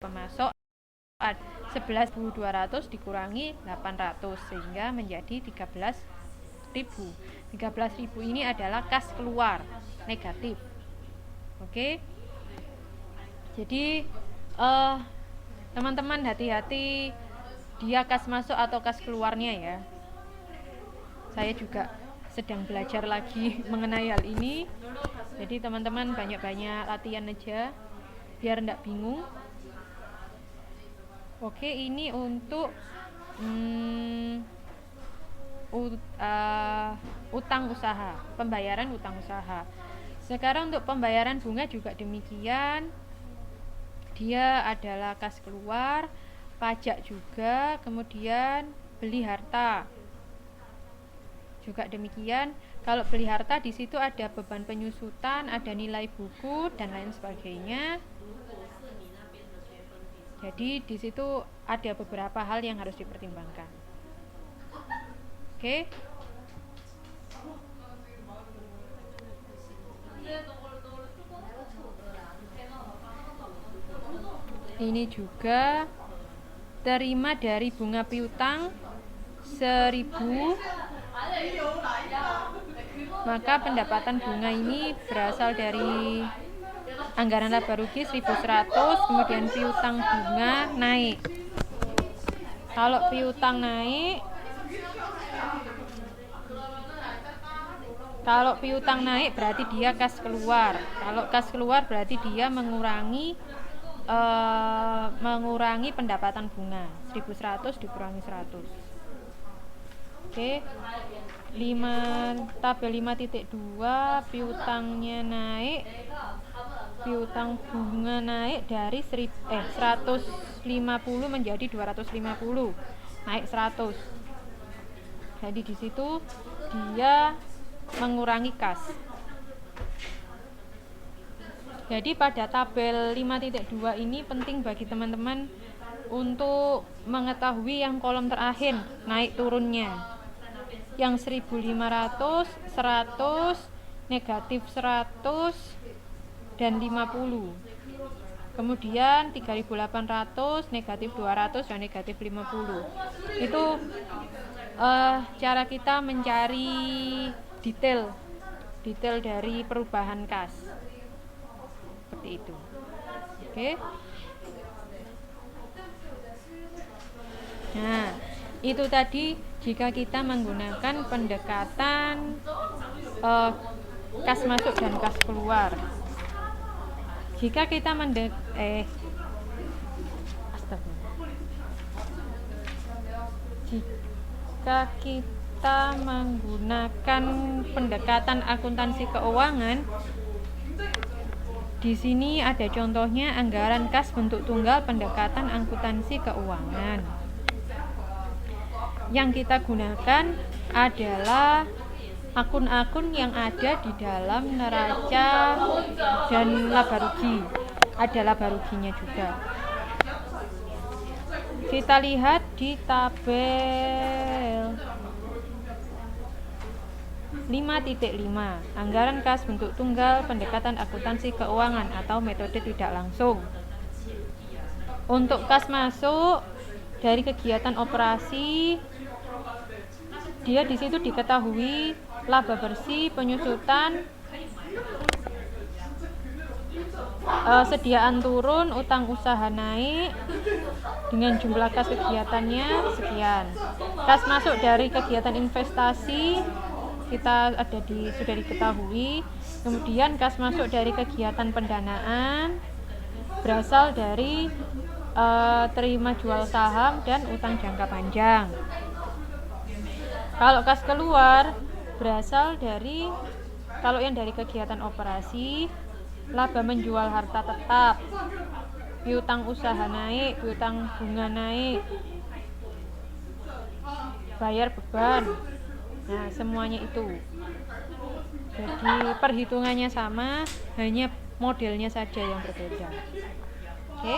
pemasok 11.200 dikurangi 800 sehingga menjadi 13.000. 13.000 ini adalah kas keluar negatif. Oke. Jadi teman-teman hati-hati dia kas masuk atau kas keluarnya ya. Saya juga sedang belajar lagi mengenai hal ini. Jadi teman-teman banyak-banyak latihan aja biar enggak bingung. Oke, ini untuk utang usaha, pembayaran utang usaha. Sekarang untuk pembayaran bunga juga demikian. Dia adalah kas keluar, pajak juga, kemudian beli harta. Juga demikian. Kalau beli harta di situ ada beban penyusutan, ada nilai buku dan lain sebagainya. Jadi di situ ada beberapa hal yang harus dipertimbangkan. Oke. Ini juga terima dari bunga piutang 1.000, maka pendapatan bunga ini berasal dari anggaran laba rugi 1.100, kemudian piutang bunga naik. Kalau piutang naik berarti dia kas keluar. Kalau kas keluar berarti dia mengurangi pendapatan bunga. 1.100 dikurangi 100. Oke. Tabel 5.2 piutangnya naik. Piutang bunga naik dari 150 menjadi 250. Naik 100. Jadi di situ dia mengurangi kas. Jadi pada tabel 5.2 ini penting bagi teman-teman untuk mengetahui yang kolom terakhir naik turunnya. Yang 1.500, 100, negatif 100 dan 50. Kemudian 3.800, negatif 200 dan negatif 50. Itu cara kita mencari detail dari perubahan kas. Seperti itu. Oke. Nah, itu tadi jika kita menggunakan pendekatan kas masuk dan kas keluar. Jika kita menggunakan pendekatan akuntansi keuangan, di sini ada contohnya anggaran kas bentuk tunggal pendekatan akuntansi keuangan. Yang kita gunakan adalah akun-akun yang ada di dalam neraca dan laba rugi. Ada laba ruginya juga. Kita lihat di tabel 5.5 anggaran kas bentuk tunggal pendekatan akuntansi keuangan atau metode tidak langsung. Untuk kas masuk dari kegiatan operasi, dia di situ diketahui laba bersih, penyusutan, sediaan turun, utang usaha naik dengan jumlah kas kegiatannya sekian. Kas masuk dari kegiatan investasi kita sudah diketahui. Kemudian kas masuk dari kegiatan pendanaan berasal dari terima jual saham dan utang jangka panjang. Kalau kas keluar berasal dari, kalau yang dari kegiatan operasi, laba menjual harta tetap, piutang usaha naik, piutang bunga naik, bayar beban. Nah, semuanya itu. Jadi perhitungannya sama, hanya modelnya saja yang berbeda. Oke.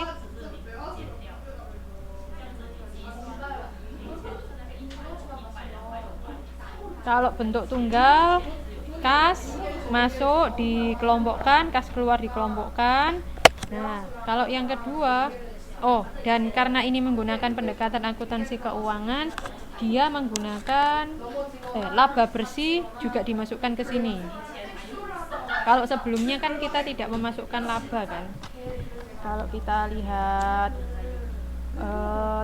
Kalau bentuk tunggal, kas masuk dikelompokkan, kas keluar dikelompokkan. Nah, kalau yang kedua Oh, dan karena ini menggunakan pendekatan akuntansi keuangan, dia menggunakan laba bersih juga dimasukkan ke sini. Kalau sebelumnya kan kita tidak memasukkan laba kan. Kalau kita lihat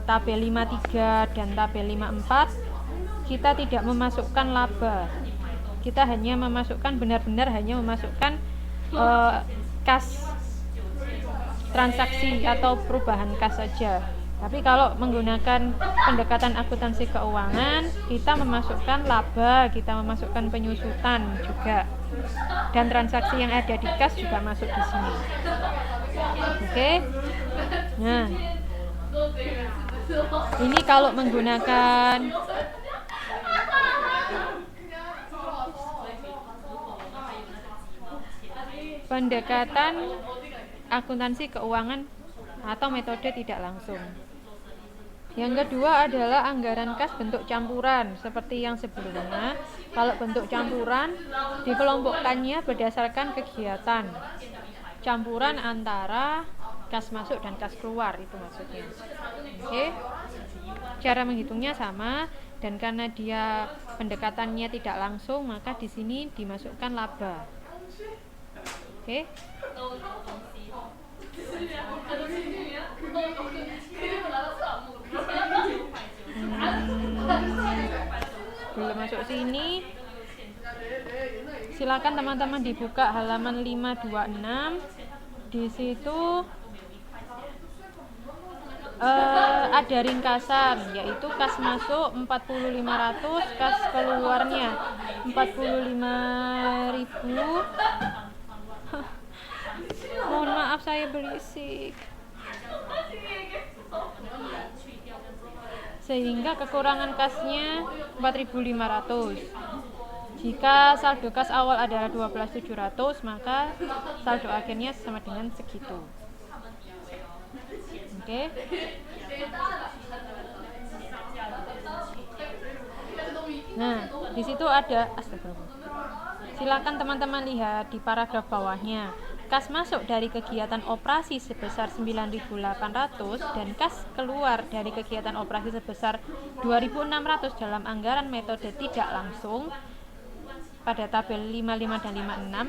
tabel 53 dan tabel 54, kita tidak memasukkan laba. Kita hanya memasukkan benar-benar hanya memasukkan kas transaksi atau perubahan kas saja. Tapi kalau menggunakan pendekatan akuntansi keuangan, kita memasukkan laba, kita memasukkan penyusutan juga, dan transaksi yang ada di kas juga masuk di sini. Oke. Nah, ini kalau menggunakan pendekatan akuntansi keuangan atau metode tidak langsung. Yang kedua adalah anggaran kas bentuk campuran. Seperti yang sebelumnya, kalau bentuk campuran dikelompokkannya berdasarkan kegiatan. Campuran antara kas masuk dan kas keluar, itu maksudnya. Oke. Cara menghitungnya sama, dan karena dia pendekatannya tidak langsung, maka di sini dimasukkan laba. Oke. Belum masuk sini. Silakan teman-teman dibuka halaman 526. Di situ ada ringkasan, yaitu kas masuk 40.500, kas keluarnya 45.000. Mohon maaf saya berisik. Sehingga kekurangan kasnya 4.500. Jika saldo kas awal adalah 12.700, maka saldo akhirnya sama dengan segitu. Oke. Nah, di situ ada silakan teman-teman lihat di paragraf bawahnya. Kas masuk dari kegiatan operasi sebesar 9.800 dan kas keluar dari kegiatan operasi sebesar 2.600 dalam anggaran metode tidak langsung pada tabel 55 dan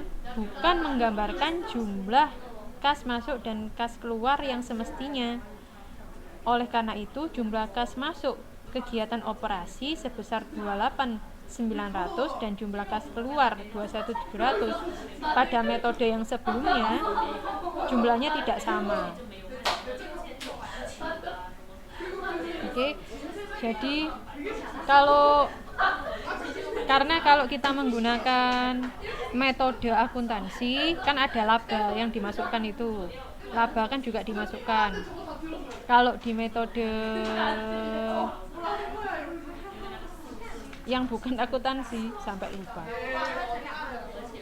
56 bukan menggambarkan jumlah kas masuk dan kas keluar yang semestinya. Oleh karena itu, jumlah kas masuk kegiatan operasi sebesar 28.900 dan jumlah kas keluar 21.700 pada metode yang sebelumnya jumlahnya tidak sama. Oke. Jadi karena kalau kita menggunakan metode akuntansi kan ada laba yang dimasukkan, itu laba kan juga dimasukkan. Kalau di metode yang bukan akuntansi sampai lupa.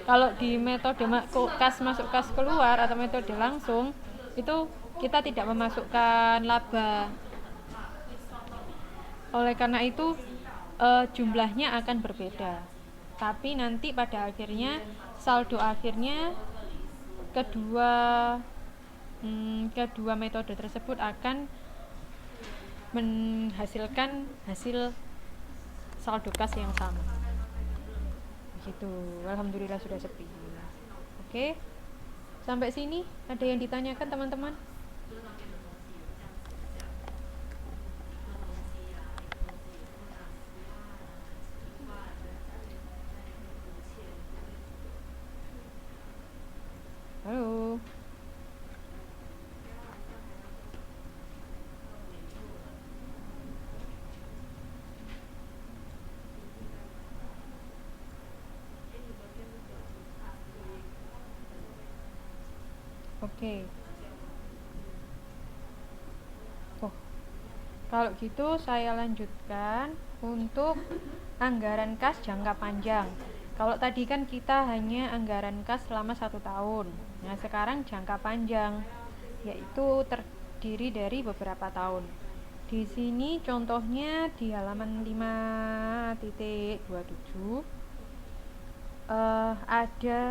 Kalau di metode kas masuk kas keluar atau metode langsung, itu kita tidak memasukkan laba. Oleh karena itu jumlahnya akan berbeda. Tapi nanti pada akhirnya saldo akhirnya kedua metode tersebut akan menghasilkan hasil saldo kas yang sama. Begitu. Alhamdulillah sudah sepi. Oke. Sampai sini ada yang ditanyakan teman-teman? Halo. Oke. Kalau gitu saya lanjutkan untuk anggaran kas jangka panjang. Kalau tadi kan kita hanya anggaran kas selama 1 tahun. Nah, sekarang jangka panjang, yaitu terdiri dari beberapa tahun. Di sini contohnya di halaman 5.27 ada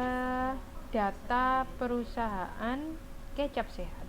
data perusahaan kecap sehat.